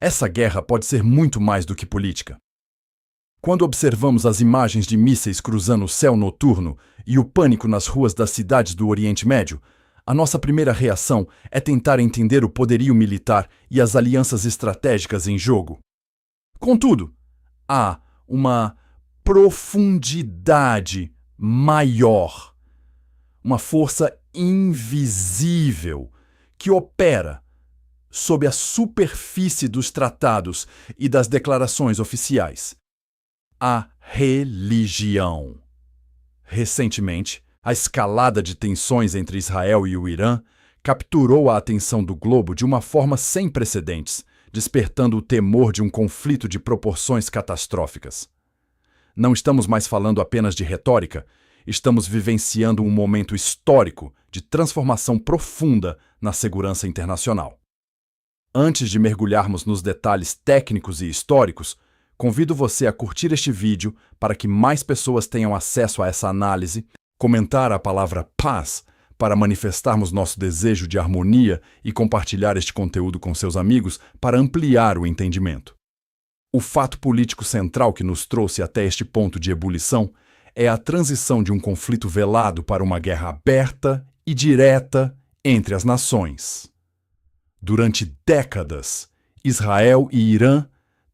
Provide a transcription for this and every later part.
Essa guerra pode ser muito mais do que política. Quando observamos as imagens de mísseis cruzando o céu noturno e o pânico nas ruas das cidades do Oriente Médio, a nossa primeira reação é tentar entender o poderio militar e as alianças estratégicas em jogo. Contudo, há uma profundidade maior, uma força invisível que opera sob a superfície dos tratados e das declarações oficiais. A religião. Recentemente, a escalada de tensões entre Israel e o Irã capturou a atenção do globo de uma forma sem precedentes, despertando o temor de um conflito de proporções catastróficas. Não estamos mais falando apenas de retórica, estamos vivenciando um momento histórico de transformação profunda na segurança internacional. Antes de mergulharmos nos detalhes técnicos e históricos, convido você a curtir este vídeo para que mais pessoas tenham acesso a essa análise, comentar a palavra paz para manifestarmos nosso desejo de harmonia e compartilhar este conteúdo com seus amigos para ampliar o entendimento. O fato político central que nos trouxe até este ponto de ebulição é a transição de um conflito velado para uma guerra aberta e direta entre as nações. Durante décadas, Israel e Irã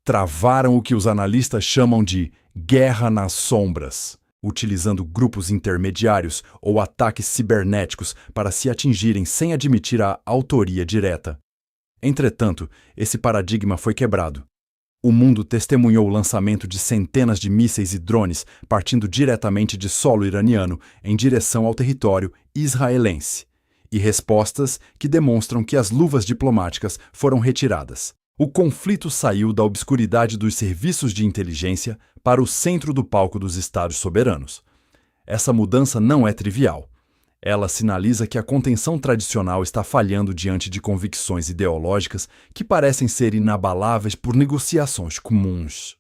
travaram o que os analistas chamam de guerra nas sombras, utilizando grupos intermediários ou ataques cibernéticos para se atingirem sem admitir a autoria direta. Entretanto, esse paradigma foi quebrado. O mundo testemunhou o lançamento de centenas de mísseis e drones partindo diretamente de solo iraniano em direção ao território israelense, e respostas que demonstram que as luvas diplomáticas foram retiradas. O conflito saiu da obscuridade dos serviços de inteligência para o centro do palco dos Estados soberanos. Essa mudança não é trivial. Ela sinaliza que a contenção tradicional está falhando diante de convicções ideológicas que parecem ser inabaláveis por negociações comuns.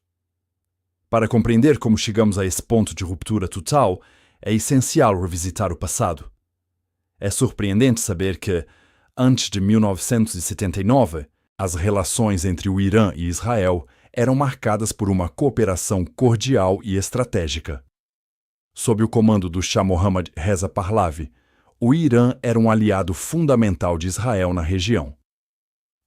Para compreender como chegamos a esse ponto de ruptura total, é essencial revisitar o passado. É surpreendente saber que, antes de 1979, as relações entre o Irã e Israel eram marcadas por uma cooperação cordial e estratégica. Sob o comando do Shah Mohammad Reza Pahlavi, o Irã era um aliado fundamental de Israel na região.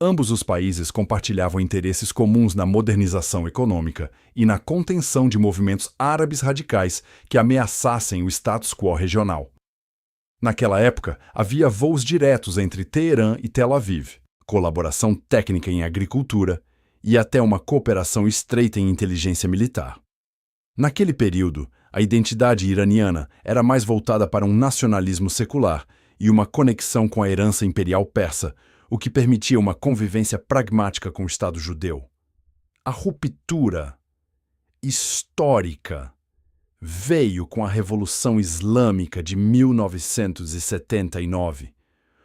Ambos os países compartilhavam interesses comuns na modernização econômica e na contenção de movimentos árabes radicais que ameaçassem o status quo regional. Naquela época, havia voos diretos entre Teherã e Tel Aviv, colaboração técnica em agricultura e até uma cooperação estreita em inteligência militar. Naquele período, a identidade iraniana era mais voltada para um nacionalismo secular e uma conexão com a herança imperial persa, o que permitia uma convivência pragmática com o Estado judeu. A ruptura histórica veio com a Revolução Islâmica de 1979.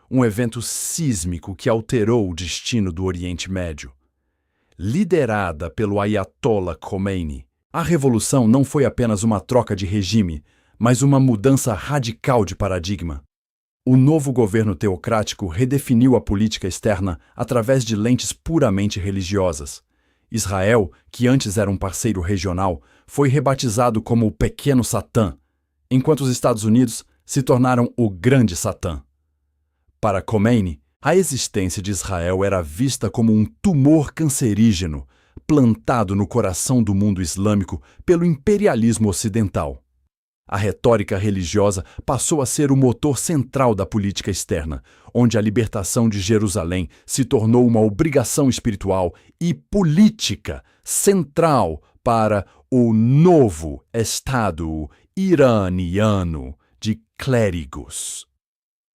Um evento sísmico que alterou o destino do Oriente Médio. Liderada pelo Ayatollah Khomeini, a revolução não foi apenas uma troca de regime, mas uma mudança radical de paradigma. O novo governo teocrático redefiniu a política externa através de lentes puramente religiosas. Israel, que antes era um parceiro regional, foi rebatizado como o Pequeno Satã, enquanto os Estados Unidos se tornaram o Grande Satã. Para Khomeini, a existência de Israel era vista como um tumor cancerígeno, plantado no coração do mundo islâmico pelo imperialismo ocidental. A retórica religiosa passou a ser o motor central da política externa, onde a libertação de Jerusalém se tornou uma obrigação espiritual e política central para o novo Estado iraniano de clérigos.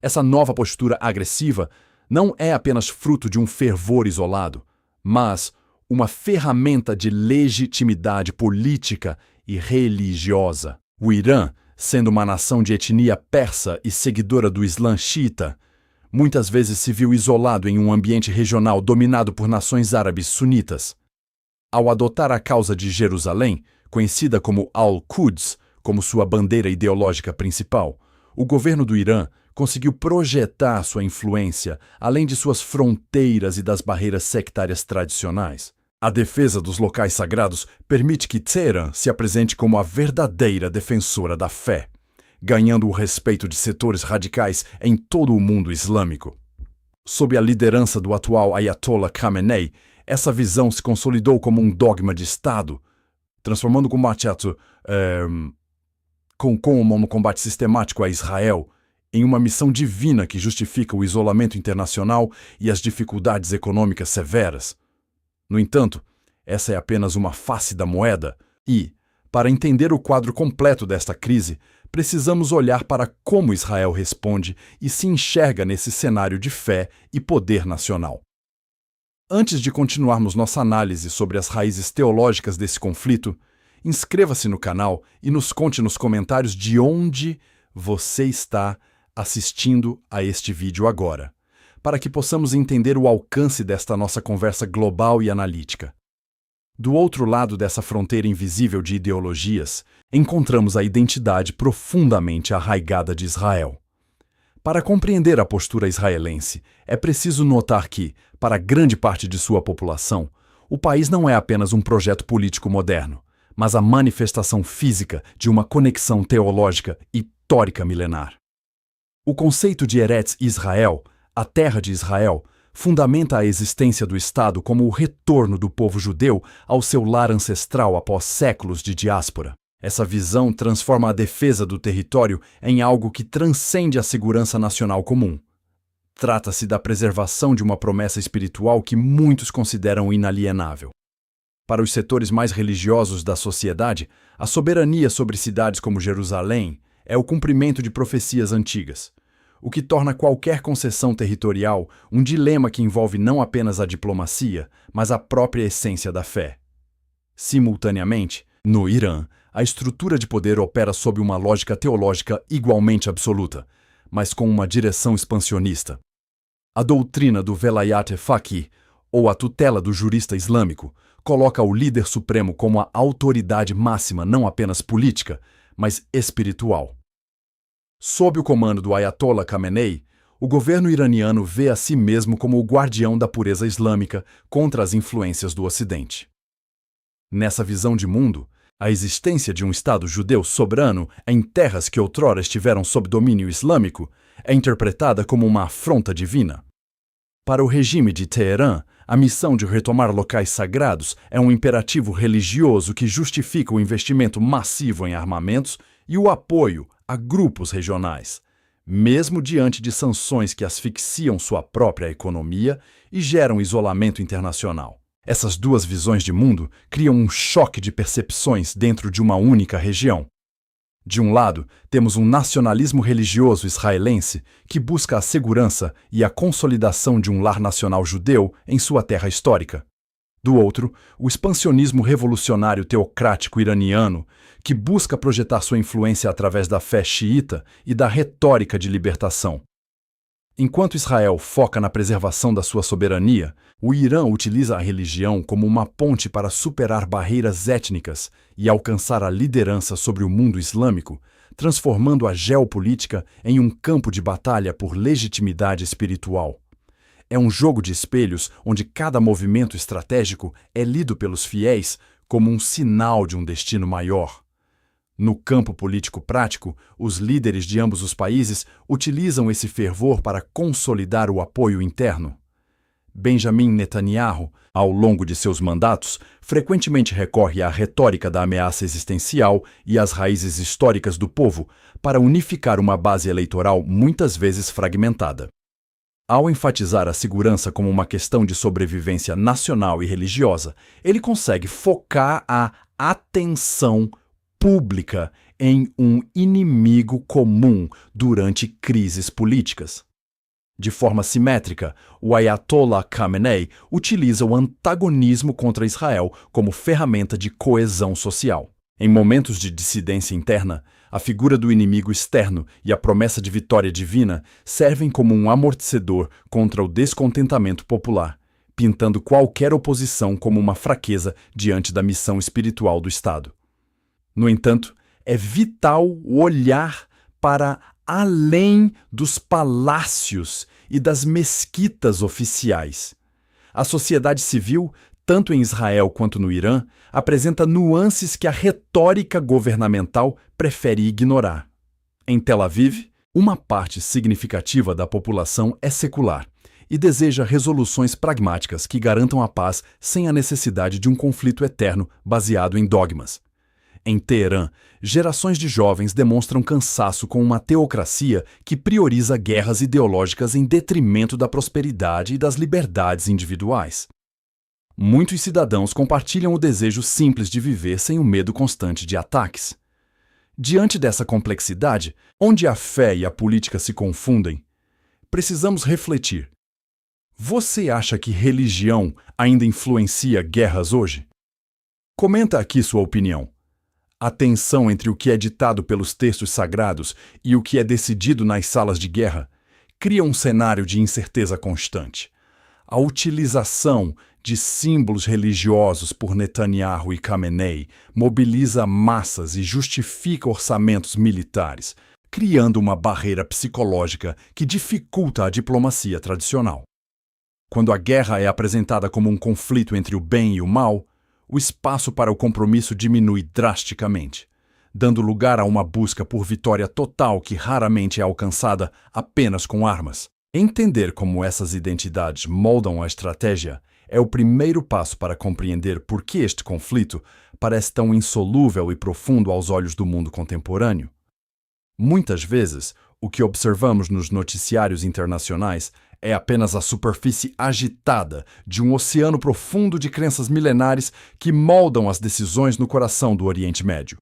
Essa nova postura agressiva não é apenas fruto de um fervor isolado, mas uma ferramenta de legitimidade política e religiosa. O Irã, sendo uma nação de etnia persa e seguidora do Islã xiita, muitas vezes se viu isolado em um ambiente regional dominado por nações árabes sunitas. Ao adotar a causa de Jerusalém, conhecida como Al-Quds, como sua bandeira ideológica principal, o governo do Irã conseguiu projetar sua influência além de suas fronteiras e das barreiras sectárias tradicionais. A defesa dos locais sagrados permite que Teherã se apresente como a verdadeira defensora da fé, ganhando o respeito de setores radicais em todo o mundo islâmico. Sob a liderança do atual Ayatollah Khamenei, essa visão se consolidou como um dogma de Estado, transformando o combate no combate sistemático a Israel em uma missão divina que justifica o isolamento internacional e as dificuldades econômicas severas. No entanto, essa é apenas uma face da moeda e, para entender o quadro completo desta crise, precisamos olhar para como Israel responde e se enxerga nesse cenário de fé e poder nacional. Antes de continuarmos nossa análise sobre as raízes teológicas desse conflito, inscreva-se no canal e nos conte nos comentários de onde você está assistindo a este vídeo agora, para que possamos entender o alcance desta nossa conversa global e analítica. Do outro lado dessa fronteira invisível de ideologias, encontramos a identidade profundamente arraigada de Israel. Para compreender a postura israelense, é preciso notar que, para grande parte de sua população, o país não é apenas um projeto político moderno, mas a manifestação física de uma conexão teológica histórica milenar. O conceito de Eretz Israel, a terra de Israel, fundamenta a existência do Estado como o retorno do povo judeu ao seu lar ancestral após séculos de diáspora. Essa visão transforma a defesa do território em algo que transcende a segurança nacional comum. Trata-se da preservação de uma promessa espiritual que muitos consideram inalienável. Para os setores mais religiosos da sociedade, a soberania sobre cidades como Jerusalém é o cumprimento de profecias antigas, o que torna qualquer concessão territorial um dilema que envolve não apenas a diplomacia, mas a própria essência da fé. Simultaneamente, no Irã, a estrutura de poder opera sob uma lógica teológica igualmente absoluta, mas com uma direção expansionista. A doutrina do Velayat Faqih, ou a tutela do jurista islâmico, coloca o líder supremo como a autoridade máxima não apenas política, mas espiritual. Sob o comando do Ayatollah Khamenei, o governo iraniano vê a si mesmo como o guardião da pureza islâmica contra as influências do Ocidente. Nessa visão de mundo, a existência de um Estado judeu soberano em terras que outrora estiveram sob domínio islâmico é interpretada como uma afronta divina. Para o regime de Teherã, a missão de retomar locais sagrados é um imperativo religioso que justifica o investimento massivo em armamentos e o apoio a grupos regionais, mesmo diante de sanções que asfixiam sua própria economia e geram isolamento internacional. Essas duas visões de mundo criam um choque de percepções dentro de uma única região. De um lado, temos um nacionalismo religioso israelense que busca a segurança e a consolidação de um lar nacional judeu em sua terra histórica. Do outro, o expansionismo revolucionário teocrático iraniano, que busca projetar sua influência através da fé xiita e da retórica de libertação. Enquanto Israel foca na preservação da sua soberania, o Irã utiliza a religião como uma ponte para superar barreiras étnicas e alcançar a liderança sobre o mundo islâmico, transformando a geopolítica em um campo de batalha por legitimidade espiritual. É um jogo de espelhos onde cada movimento estratégico é lido pelos fiéis como um sinal de um destino maior. No campo político prático, os líderes de ambos os países utilizam esse fervor para consolidar o apoio interno. Benjamin Netanyahu, ao longo de seus mandatos, frequentemente recorre à retórica da ameaça existencial e às raízes históricas do povo para unificar uma base eleitoral muitas vezes fragmentada. Ao enfatizar a segurança como uma questão de sobrevivência nacional e religiosa, ele consegue focar a atenção pública em um inimigo comum durante crises políticas. De forma simétrica, o Ayatollah Khamenei utiliza o antagonismo contra Israel como ferramenta de coesão social. Em momentos de dissidência interna, a figura do inimigo externo e a promessa de vitória divina servem como um amortecedor contra o descontentamento popular, pintando qualquer oposição como uma fraqueza diante da missão espiritual do Estado. No entanto, é vital olhar para além dos palácios e das mesquitas oficiais. A sociedade civil, tanto em Israel quanto no Irã, apresenta nuances que a retórica governamental prefere ignorar. Em Tel Aviv, uma parte significativa da população é secular e deseja resoluções pragmáticas que garantam a paz sem a necessidade de um conflito eterno baseado em dogmas. Em Teherã, gerações de jovens demonstram cansaço com uma teocracia que prioriza guerras ideológicas em detrimento da prosperidade e das liberdades individuais. Muitos cidadãos compartilham o desejo simples de viver sem o medo constante de ataques. Diante dessa complexidade, onde a fé e a política se confundem, precisamos refletir. Você acha que religião ainda influencia guerras hoje? Comenta aqui sua opinião. A tensão entre o que é ditado pelos textos sagrados e o que é decidido nas salas de guerra cria um cenário de incerteza constante. A utilização de símbolos religiosos por Netanyahu e Khamenei mobiliza massas e justifica orçamentos militares, criando uma barreira psicológica que dificulta a diplomacia tradicional. Quando a guerra é apresentada como um conflito entre o bem e o mal, o espaço para o compromisso diminui drasticamente, dando lugar a uma busca por vitória total que raramente é alcançada apenas com armas. Entender como essas identidades moldam a estratégia é o primeiro passo para compreender por que este conflito parece tão insolúvel e profundo aos olhos do mundo contemporâneo. Muitas vezes, o que observamos nos noticiários internacionais é apenas a superfície agitada de um oceano profundo de crenças milenares que moldam as decisões no coração do Oriente Médio.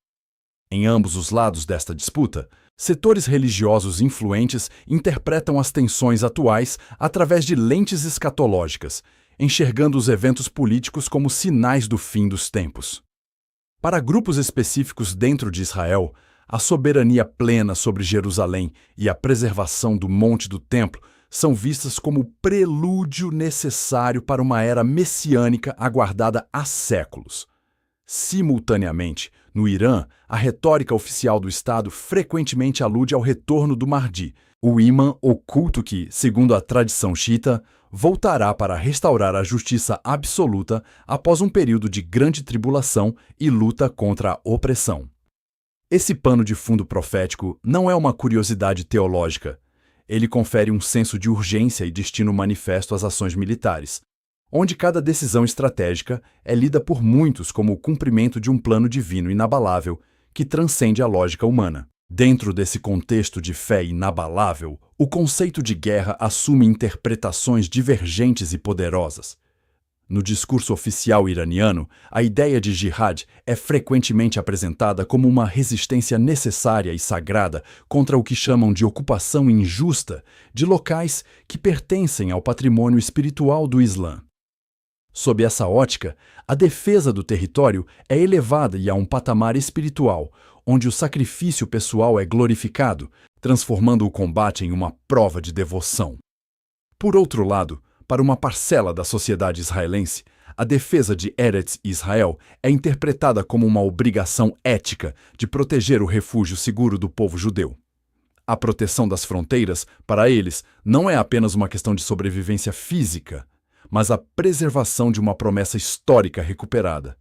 Em ambos os lados desta disputa, setores religiosos influentes interpretam as tensões atuais através de lentes escatológicas, enxergando os eventos políticos como sinais do fim dos tempos. Para grupos específicos dentro de Israel, a soberania plena sobre Jerusalém e a preservação do Monte do Templo são vistas como o prelúdio necessário para uma era messiânica aguardada há séculos. Simultaneamente, no Irã, a retórica oficial do Estado frequentemente alude ao retorno do Mahdi, o ímã oculto que, segundo a tradição xiita, voltará para restaurar a justiça absoluta após um período de grande tribulação e luta contra a opressão. Esse pano de fundo profético não é uma curiosidade teológica. Ele confere um senso de urgência e destino manifesto às ações militares, onde cada decisão estratégica é lida por muitos como o cumprimento de um plano divino inabalável que transcende a lógica humana. Dentro desse contexto de fé inabalável, o conceito de guerra assume interpretações divergentes e poderosas. No discurso oficial iraniano, a ideia de jihad é frequentemente apresentada como uma resistência necessária e sagrada contra o que chamam de ocupação injusta de locais que pertencem ao patrimônio espiritual do Islã. Sob essa ótica, a defesa do território é elevada e a um patamar espiritual, onde o sacrifício pessoal é glorificado, transformando o combate em uma prova de devoção. Por outro lado, para uma parcela da sociedade israelense, a defesa de Eretz Israel é interpretada como uma obrigação ética de proteger o refúgio seguro do povo judeu. A proteção das fronteiras, para eles, não é apenas uma questão de sobrevivência física, mas a preservação de uma promessa histórica recuperada.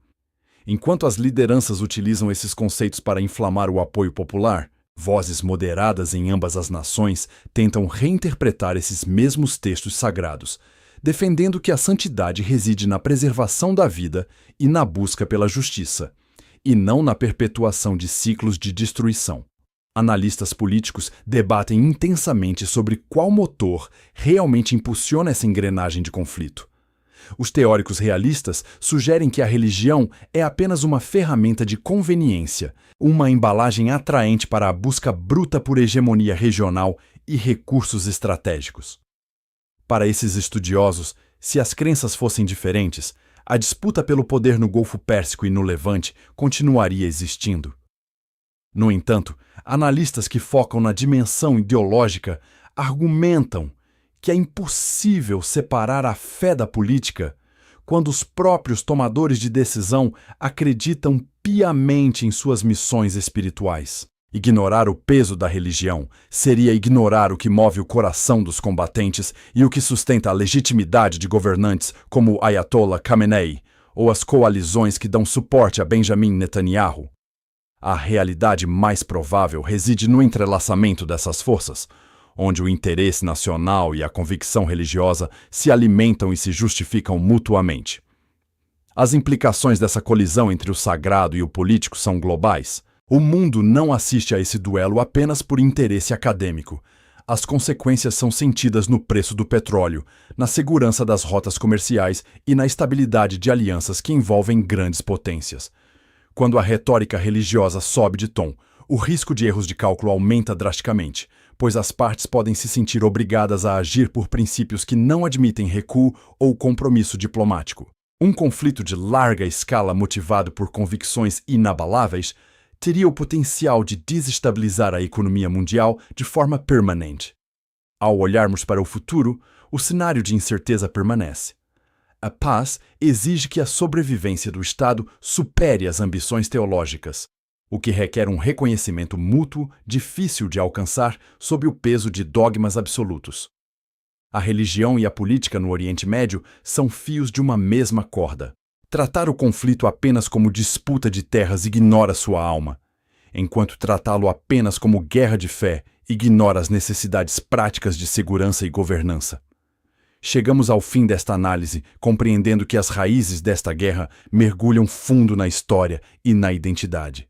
Enquanto as lideranças utilizam esses conceitos para inflamar o apoio popular, vozes moderadas em ambas as nações tentam reinterpretar esses mesmos textos sagrados, defendendo que a santidade reside na preservação da vida e na busca pela justiça, e não na perpetuação de ciclos de destruição. Analistas políticos debatem intensamente sobre qual motor realmente impulsiona essa engrenagem de conflito. Os teóricos realistas sugerem que a religião é apenas uma ferramenta de conveniência, uma embalagem atraente para a busca bruta por hegemonia regional e recursos estratégicos. Para esses estudiosos, se as crenças fossem diferentes, a disputa pelo poder no Golfo Pérsico e no Levante continuaria existindo. No entanto, analistas que focam na dimensão ideológica argumentam que é impossível separar a fé da política quando os próprios tomadores de decisão acreditam piamente em suas missões espirituais. Ignorar o peso da religião seria ignorar o que move o coração dos combatentes e o que sustenta a legitimidade de governantes como Ayatollah Khamenei ou as coalizões que dão suporte a Benjamin Netanyahu. A realidade mais provável reside no entrelaçamento dessas forças, onde o interesse nacional e a convicção religiosa se alimentam e se justificam mutuamente. As implicações dessa colisão entre o sagrado e o político são globais. O mundo não assiste a esse duelo apenas por interesse acadêmico. As consequências são sentidas no preço do petróleo, na segurança das rotas comerciais e na estabilidade de alianças que envolvem grandes potências. Quando a retórica religiosa sobe de tom, o risco de erros de cálculo aumenta drasticamente, pois as partes podem se sentir obrigadas a agir por princípios que não admitem recuo ou compromisso diplomático. Um conflito de larga escala motivado por convicções inabaláveis teria o potencial de desestabilizar a economia mundial de forma permanente. Ao olharmos para o futuro, o cenário de incerteza permanece. A paz exige que a sobrevivência do Estado supere as ambições teológicas, o que requer um reconhecimento mútuo difícil de alcançar sob o peso de dogmas absolutos. A religião e a política no Oriente Médio são fios de uma mesma corda. Tratar o conflito apenas como disputa de terras ignora sua alma, enquanto tratá-lo apenas como guerra de fé ignora as necessidades práticas de segurança e governança. Chegamos ao fim desta análise, compreendendo que as raízes desta guerra mergulham fundo na história e na identidade.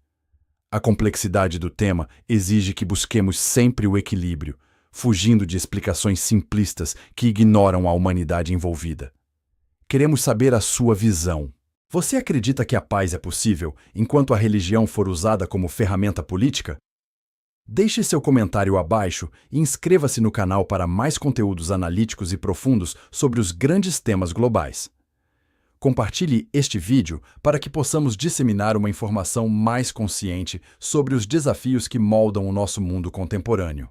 A complexidade do tema exige que busquemos sempre o equilíbrio, fugindo de explicações simplistas que ignoram a humanidade envolvida. Queremos saber a sua visão. Você acredita que a paz é possível enquanto a religião for usada como ferramenta política? Deixe seu comentário abaixo e inscreva-se no canal para mais conteúdos analíticos e profundos sobre os grandes temas globais. Compartilhe este vídeo para que possamos disseminar uma informação mais consciente sobre os desafios que moldam o nosso mundo contemporâneo.